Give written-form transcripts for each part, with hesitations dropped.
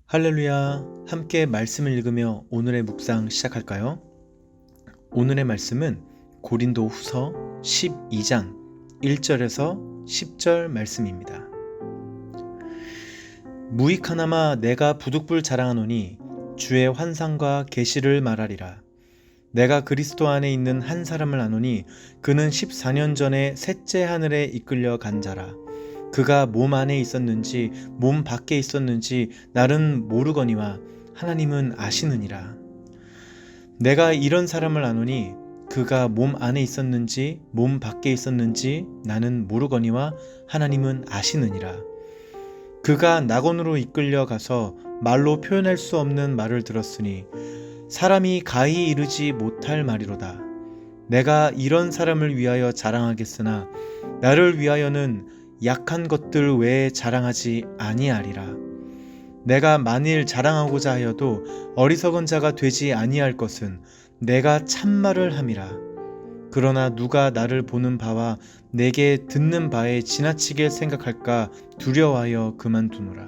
할렐루야. 함께 말씀을 읽으며 오늘의 묵상 시작할까요? 오늘의 말씀은 고린도 후서 12장 1절에서 10절 말씀입니다. 무익하나마 내가 부득불 자랑하노니 주의 환상과 계시를 말하리라. 내가 그리스도 안에 있는 한 사람을 아노니 그는 14년 전에 셋째 하늘에 이끌려 간 자라. 그가 몸 안에 있었는지 몸 밖에 있었는지 나는 모르거니와 하나님은 아시느니라. 내가 이런 사람을 아노니 그가 몸 안에 있었는지 몸 밖에 있었는지 나는 모르거니와 하나님은 아시느니라. 그가 낙원으로 이끌려 가서 말로 표현할 수 없는 말을 들었으니 사람이 가히 이르지 못할 말이로다. 내가 이런 사람을 위하여 자랑하겠으나 나를 위하여는 약한 것들 외에 자랑하지 아니하리라. 내가 만일 자랑하고자 하여도 어리석은 자가 되지 아니할 것은 내가 참말을 함이라. 그러나 누가 나를 보는 바와 내게 듣는 바에 지나치게 생각할까 두려워하여 그만두노라.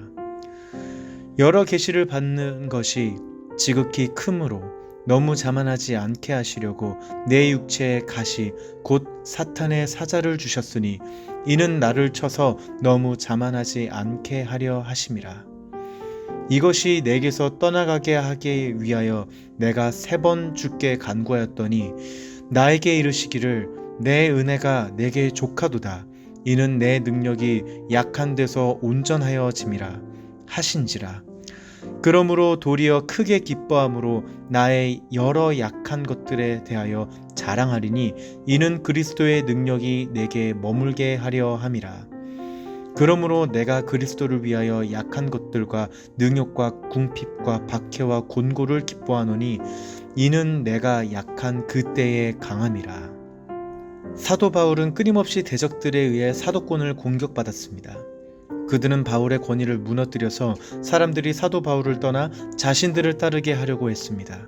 여러 계시를 받는 것이 지극히 크므로 너무 자만하지 않게 하시려고 내 육체의 가시 곧 사탄의 사자를 주셨으니 이는 나를 쳐서 너무 자만하지 않게 하려 하심이라. 이것이 내게서 떠나가게 하기 위하여 내가 3번 주께 간구하였더니 나에게 이르시기를 내 은혜가 내게 족하도다. 이는 내 능력이 약한 데서 온전하여짐이라 하신지라. 그러므로 도리어 크게 기뻐함으로 나의 여러 약한 것들에 대하여 자랑하리니 이는 그리스도의 능력이 내게 머물게 하려 함이라. 그러므로 내가 그리스도를 위하여 약한 것들과 능욕과 궁핍과 박해와 곤고를 기뻐하노니 이는 내가 약한 그때의 강함이라. 사도 바울은 끊임없이 대적들에 의해 사도권을 공격받았습니다. 그들은 바울의 권위를 무너뜨려서 사람들이 사도 바울을 떠나 자신들을 따르게 하려고 했습니다.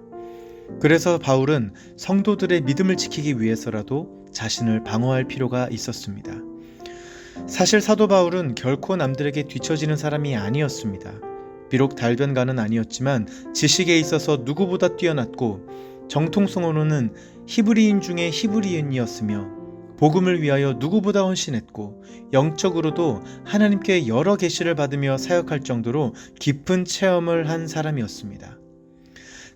그래서 바울은 성도들의 믿음을 지키기 위해서라도 자신을 방어할 필요가 있었습니다. 사실 사도 바울은 결코 남들에게 뒤처지는 사람이 아니었습니다. 비록 달변가는 아니었지만 지식에 있어서 누구보다 뛰어났고 정통성으로는 히브리인 중에 히브리인이었으며 복음을 위하여 누구보다 헌신했고 영적으로도 하나님께 여러 계시를 받으며 사역할 정도로 깊은 체험을 한 사람이었습니다.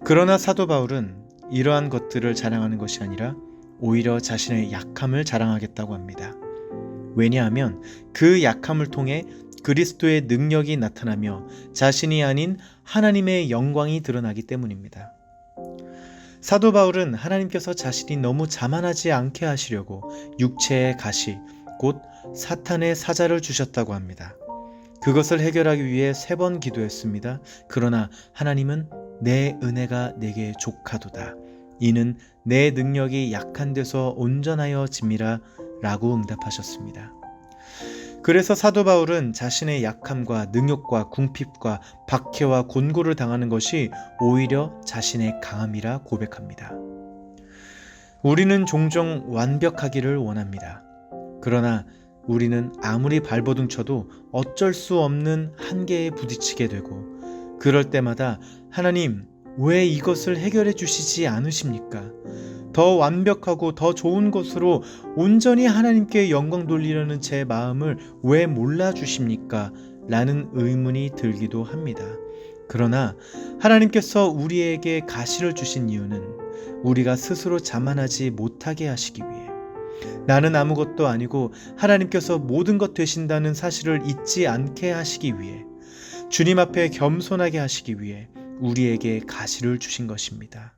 그러나 사도 바울은 이러한 것들을 자랑하는 것이 아니라 오히려 자신의 약함을 자랑하겠다고 합니다. 왜냐하면 그 약함을 통해 그리스도의 능력이 나타나며 자신이 아닌 하나님의 영광이 드러나기 때문입니다. 사도 바울은 하나님께서 자신이 너무 자만하지 않게 하시려고 육체의 가시, 곧 사탄의 사자를 주셨다고 합니다. 그것을 해결하기 위해 3번 기도했습니다. 그러나 하나님은 내 은혜가 내게 족하도다. 이는 내 능력이 약한 데서 온전하여 짐이라 라고 응답하셨습니다. 그래서 사도 바울은 자신의 약함과 능욕과 궁핍과 박해와 곤고를 당하는 것이 오히려 자신의 강함이라 고백합니다. 우리는 종종 완벽하기를 원합니다. 그러나 우리는 아무리 발버둥 쳐도 어쩔 수 없는 한계에 부딪히게 되고 그럴 때마다 하나님, 왜 이것을 해결해 주시지 않으십니까? 더 완벽하고 더 좋은 것으로 온전히 하나님께 영광 돌리려는 제 마음을 왜 몰라주십니까? 라는 의문이 들기도 합니다. 그러나 하나님께서 우리에게 가시를 주신 이유는 우리가 스스로 자만하지 못하게 하시기 위해, 나는 아무것도 아니고 하나님께서 모든 것 되신다는 사실을 잊지 않게 하시기 위해, 주님 앞에 겸손하게 하시기 위해 우리에게 가시를 주신 것입니다.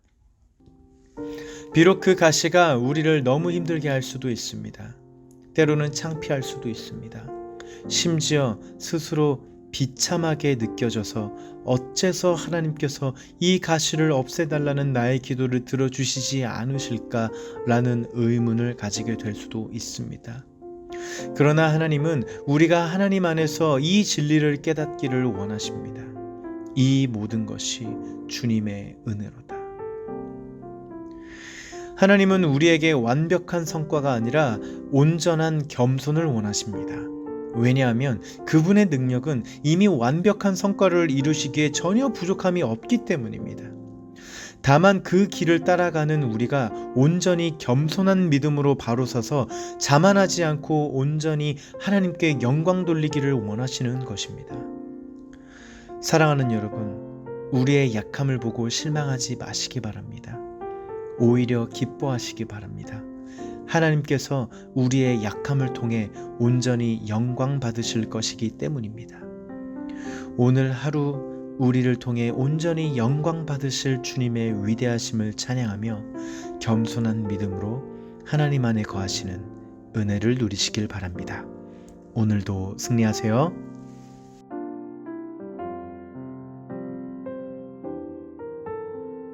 비록 그 가시가 우리를 너무 힘들게 할 수도 있습니다. 때로는 창피할 수도 있습니다. 심지어 스스로 비참하게 느껴져서 어째서 하나님께서 이 가시를 없애달라는 나의 기도를 들어주시지 않으실까라는 의문을 가지게 될 수도 있습니다. 그러나 하나님은 우리가 하나님 안에서 이 진리를 깨닫기를 원하십니다. 이 모든 것이 주님의 은혜로다. 하나님은 우리에게 완벽한 성과가 아니라 온전한 겸손을 원하십니다. 왜냐하면 그분의 능력은 이미 완벽한 성과를 이루시기에 전혀 부족함이 없기 때문입니다. 다만 그 길을 따라가는 우리가 온전히 겸손한 믿음으로 바로 서서 자만하지 않고 온전히 하나님께 영광 돌리기를 원하시는 것입니다. 사랑하는 여러분, 우리의 약함을 보고 실망하지 마시기 바랍니다. 오히려 기뻐하시기 바랍니다. 하나님께서 우리의 약함을 통해 온전히 영광 받으실 것이기 때문입니다. 오늘 하루 우리를 통해 온전히 영광 받으실 주님의 위대하심을 찬양하며 겸손한 믿음으로 하나님 안에 거하시는 은혜를 누리시길 바랍니다. 오늘도 승리하세요.